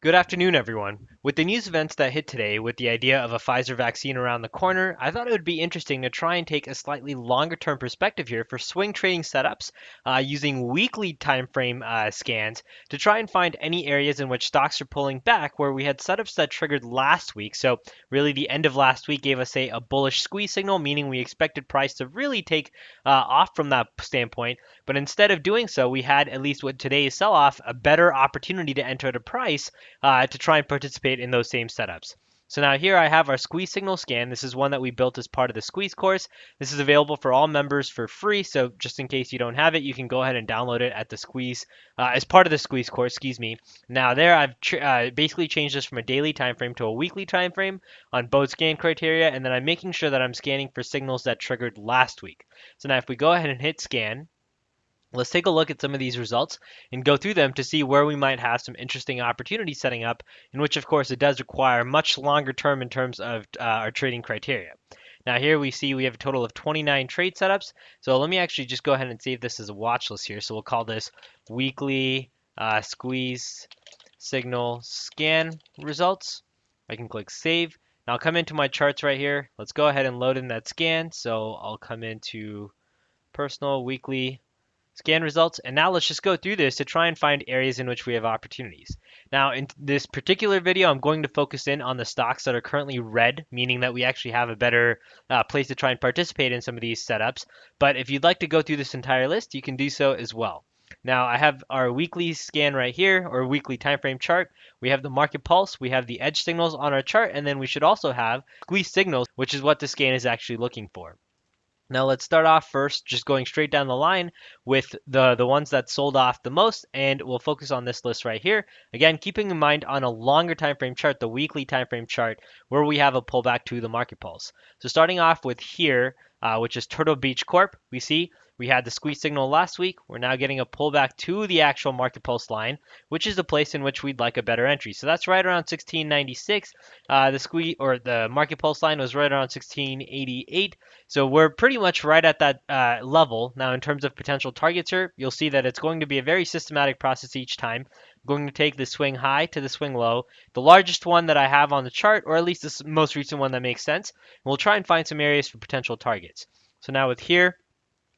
Good afternoon, everyone. With the news events that hit today, with the idea of a Pfizer vaccine around the corner, I thought it would be interesting to try and take a slightly longer term perspective here for swing trading setups using weekly time frame scans to try and find any areas in which stocks are pulling back where we had setups that triggered last week. So, really, the end of last week gave us a bullish squeeze signal, meaning we expected price to really take off from that standpoint. But instead of doing so, we had, at least with today's sell off, a better opportunity to enter at a price to try and participate in those same setups. So now here I have our squeeze signal scan. This is one that we built as part of the squeeze course. This is available for all members for free. So just in case you don't have it, you can go ahead and download it at the squeeze as part of the squeeze course. Excuse me. Now there I've basically changed this from a daily time frame to a weekly time frame on both scan criteria, and then I'm making sure that I'm scanning for signals that triggered last week. So now if we go ahead and hit scan, let's take a look at some of these results and go through them to see where we might have some interesting opportunities setting up, in which, of course, it does require much longer term in terms of our trading criteria. Now here we see we have a total of 29 trade setups. So let me actually just go ahead and save this as a watch list here. So we'll call this weekly squeeze signal scan results. I can click save. Now I'll come into my charts right here. Let's go ahead and load in that scan. So I'll come into personal weekly scan results, and now let's just go through this to try and find areas in which we have opportunities. Now in this particular video, I'm going to focus in on the stocks that are currently red, meaning that we actually have a better place to try and participate in some of these setups. But if you'd like to go through this entire list, you can do so as well. Now I have our weekly scan right here, or weekly time frame chart. We have the market pulse, we have the edge signals on our chart, and then we should also have squeeze signals, which is what the scan is actually looking for. Now let's start off first, just going straight down the line with the ones that sold off the most, and we'll focus on this list right here. Again, keeping in mind on a longer time frame chart, the weekly time frame chart, where we have a pullback to the market pulse. So starting off with here, which is Turtle Beach Corp, we see we had the squeeze signal last week. We're now getting a pullback to the actual market pulse line, which is the place in which we'd like a better entry. So that's right around 1696. The squeeze or the market pulse line was right around 1688. So we're pretty much right at that level. Now, in terms of potential targets here, you'll see that it's going to be a very systematic process each time. I'm going to take the swing high to the swing low, the largest one that I have on the chart, or at least the most recent one that makes sense. And we'll try and find some areas for potential targets. So now with here,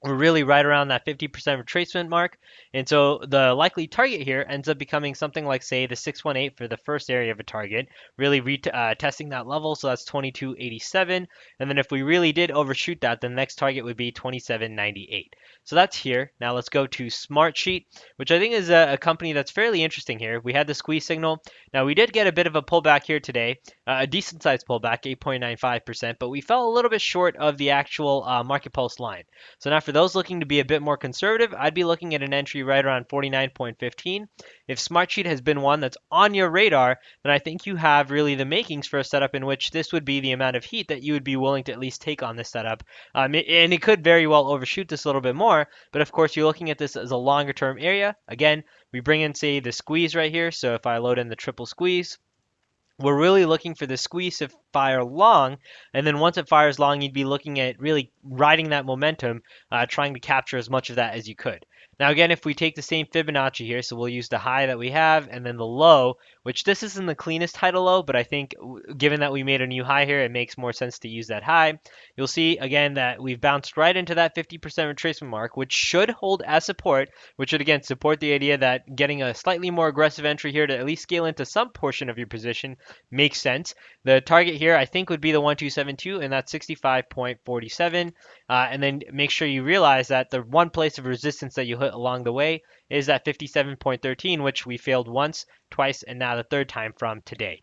we're really right around that 50% retracement mark. And so the likely target here ends up becoming something like, say, the 618 for the first area of a target, really testing that level. So that's 2287. And then if we really did overshoot that, the next target would be 2798. So that's here. Now let's go to Smartsheet, which I think is a company that's fairly interesting here. We had the squeeze signal. Now we did get a bit of a pullback here today, a decent sized pullback, 8.95%, but we fell a little bit short of the actual market pulse line. So now for those looking to be a bit more conservative, I'd be looking at an entry right around 49.15. If Smartsheet has been one that's on your radar, then I think you have really the makings for a setup in which this would be the amount of heat that you would be willing to at least take on this setup. And it could very well overshoot this a little bit more, but of course you're looking at this as a longer term area. Again, we bring in, say, the squeeze right here. So if I load in the triple squeeze, we're really looking for the squeeze to fire long, and then once it fires long, you'd be looking at really riding that momentum, trying to capture as much of that as you could. Now again, if we take the same Fibonacci here, so we'll use the high that we have and then the low, which this isn't the cleanest high to low, but I think given that we made a new high here, it makes more sense to use that high. You'll see again that we've bounced right into that 50% retracement mark, which should hold as support, which would again support the idea that getting a slightly more aggressive entry here to at least scale into some portion of your position makes sense. The target here I think would be the 1272, and that's 65.47. And then make sure you realize that the one place of resistance that you hit along the way is that 57.13, which we failed once, twice, and now the third time from today.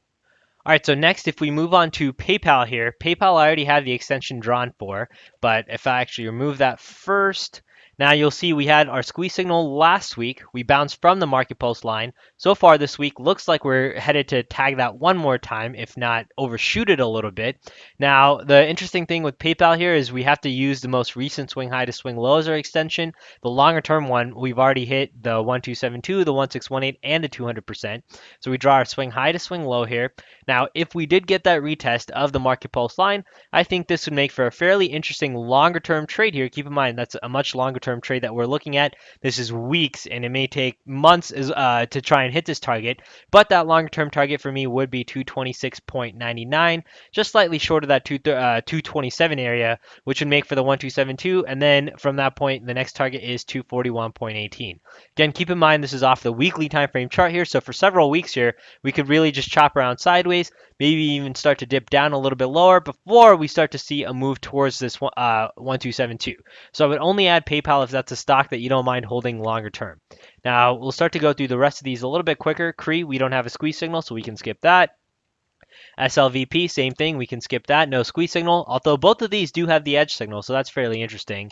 All right, so next, if we move on to PayPal here, PayPal I already have the extension drawn for, but if I actually remove that first, now you'll see we had our squeeze signal last week. We bounced from the market pulse line. So far this week, looks like we're headed to tag that one more time, if not overshoot it a little bit. Now, the interesting thing with PayPal here is we have to use the most recent swing high to swing low as our extension. The longer term one, we've already hit the 1272, the 1618, and the 200%. So we draw our swing high to swing low here. Now, if we did get that retest of the market pulse line, I think this would make for a fairly interesting longer term trade here. Keep in mind, that's a much longer long-term trade that we're looking at. This is weeks, and it may take months to try and hit this target. But that longer-term target for me would be 226.99, just slightly short of that 227 area, which would make for the 1272. And then from that point, the next target is 241.18. Again, keep in mind this is off the weekly time frame chart here. So for several weeks here, we could really just chop around sideways, maybe even start to dip down a little bit lower before we start to see a move towards this 1272. So I would only add PayPal if that's a stock that you don't mind holding longer term. Now we'll start to go through the rest of these a little bit quicker. CREE, we don't have a squeeze signal, so we can skip that. SLVP, same thing, we can skip that, no squeeze signal, although both of these do have the edge signal, so that's fairly interesting.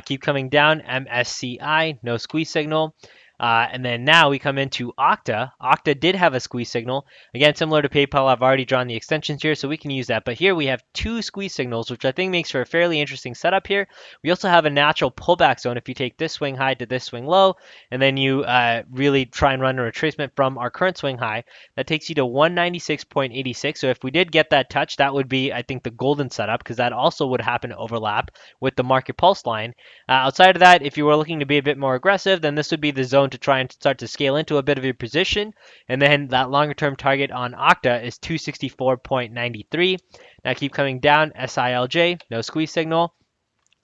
Keep coming down, MSCI, no squeeze signal. And then now we come into OKTA. OKTA did have a squeeze signal. Again, similar to PayPal, I've already drawn the extensions here, so we can use that. But here we have two squeeze signals, which I think makes for a fairly interesting setup here. We also have a natural pullback zone if you take this swing high to this swing low, and then you really try and run a retracement from our current swing high. That takes you to 196.86. So if we did get that touch, that would be, I think, the golden setup, because that also would happen to overlap with the market pulse line. Outside of that, if you were looking to be a bit more aggressive, then this would be the zone to try and start to scale into a bit of your position. And then that longer term target on OKTA is 264.93. Now keep coming down, SILJ, no squeeze signal.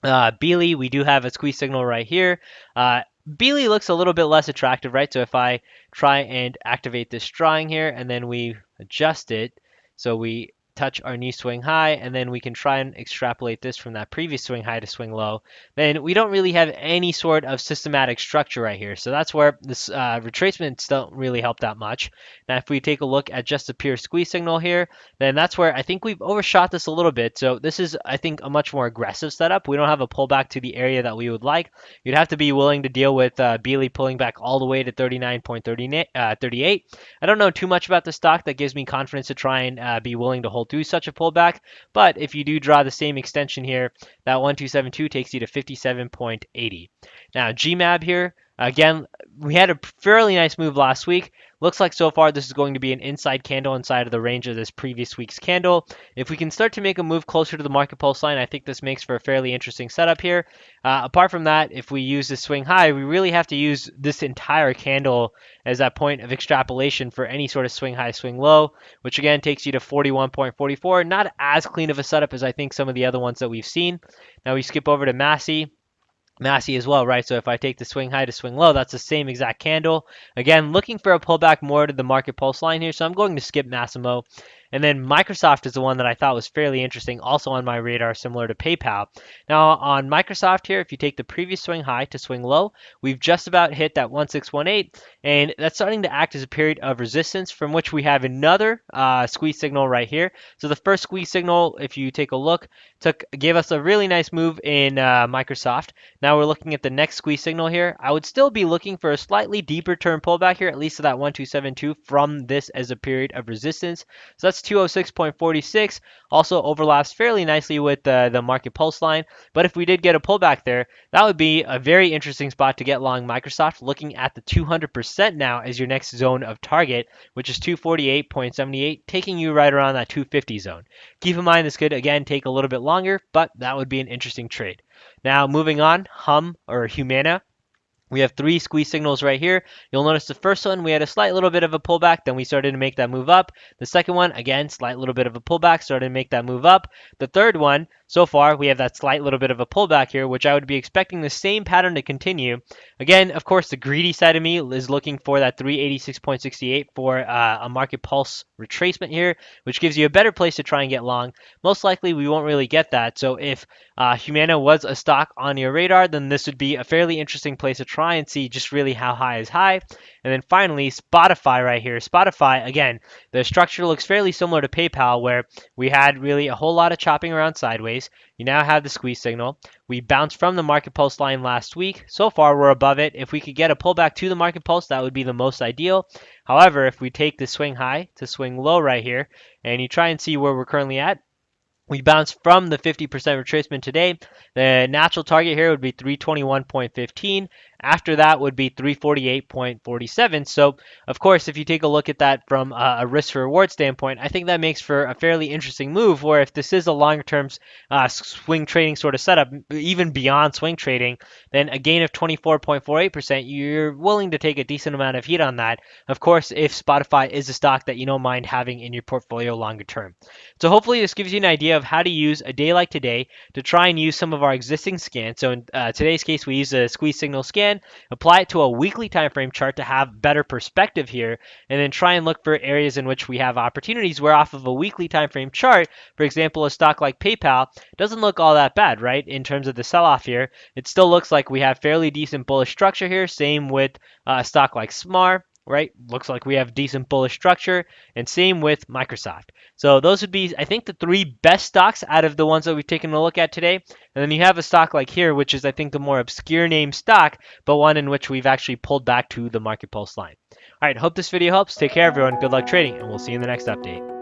BILI, we do have a squeeze signal right here. BILI looks a little bit less attractive, right? So if I try and activate this drawing here and then we adjust it, so we touch our new swing high, and then we can try and extrapolate this from that previous swing high to swing low, then we don't really have any sort of systematic structure right here. So that's where this retracements don't really help that much. Now, if we take a look at just a pure squeeze signal here, then that's where I think we've overshot this a little bit. So this is, I think, a much more aggressive setup. We don't have a pullback to the area that we would like. You'd have to be willing to deal with BILI pulling back all the way to 39.38. I don't know too much about the stock that gives me confidence to try and be willing to hold through such a pullback, but if you do draw the same extension here, that 1272 takes you to 57.80. Now GMAB here, again, we had a fairly nice move last week. Looks like so far this is going to be an inside candle inside of the range of this previous week's candle. If we can start to make a move closer to the market pulse line, I think this makes for a fairly interesting setup here. Apart from that, if we use the swing high, we really have to use this entire candle as that point of extrapolation for any sort of swing high, swing low, which again takes you to 41.44. Not as clean of a setup as I think some of the other ones that we've seen. Now we skip over to MASI as well, right? So if I take the swing high to swing low, that's the same exact candle. Again, looking for a pullback more to the market pulse line here, so I'm going to skip Massimo. And then Microsoft is the one that I thought was fairly interesting, also on my radar, similar to PayPal. Now on Microsoft here, if you take the previous swing high to swing low, we've just about hit that 1618, and that's starting to act as a period of resistance from which we have another squeeze signal right here. So the first squeeze signal, if you take a look, gave us a really nice move in Microsoft. Now we're looking at the next squeeze signal here. I would still be looking for a slightly deeper term pullback here, at least to that 1272 from this as a period of resistance. So that's 206.46, also overlaps fairly nicely with the market pulse line. But if we did get a pullback there, that would be a very interesting spot to get long Microsoft, looking at the 200% now as your next zone of target, which is 248.78, taking you right around that 250 zone. Keep in mind this could again take a little bit longer, but that would be an interesting trade. Now moving on, Humana. We have three squeeze signals right here. You'll notice the first one, we had a slight little bit of a pullback, then we started to make that move up. The second one, again, slight little bit of a pullback, started to make that move up. The third one, so far, we have that slight little bit of a pullback here, which I would be expecting the same pattern to continue. Again, of course, the greedy side of me is looking for that 386.68 for a market pulse retracement here, which gives you a better place to try and get long. Most likely, we won't really get that. So if Humana was a stock on your radar, then this would be a fairly interesting place to try and see just really how high is high. And then finally, Spotify right here. Spotify, again, the structure looks fairly similar to PayPal, where we had really a whole lot of chopping around sideways. You now have the squeeze signal. We bounced from the market pulse line last week. So far, we're above it. If we could get a pullback to the market pulse, that would be the most ideal. However, if we take the swing high to swing low right here, and you try and see where we're currently at, we bounced from the 50% retracement today. The natural target here would be 321.15. After that would be 348.47. So, of course, if you take a look at that from a risk to reward standpoint, I think that makes for a fairly interesting move. Where if this is a longer term swing trading sort of setup, even beyond swing trading, then a gain of 24.48%, you're willing to take a decent amount of heat on that. Of course, if Spotify is a stock that you don't mind having in your portfolio longer term. So hopefully this gives you an idea of how to use a day like today to try and use some of our existing scans. So in today's case, we use a squeeze signal scan, apply it to a weekly time frame chart to have better perspective here, and then try and look for areas in which we have opportunities where off of a weekly time frame chart, for example, a stock like PayPal doesn't look all that bad, right? In terms of the sell-off here, it still looks like we have fairly decent bullish structure here. Same with a stock like SMAR, right? Looks like we have decent bullish structure, and same with Microsoft. So those would be, I think, the three best stocks out of the ones that we've taken a look at today. And then you have a stock like here, which is, I think, the more obscure name stock, but one in which we've actually pulled back to the market pulse line. All right, hope this video helps. Take care, everyone. Good luck trading, and we'll see you in the next update.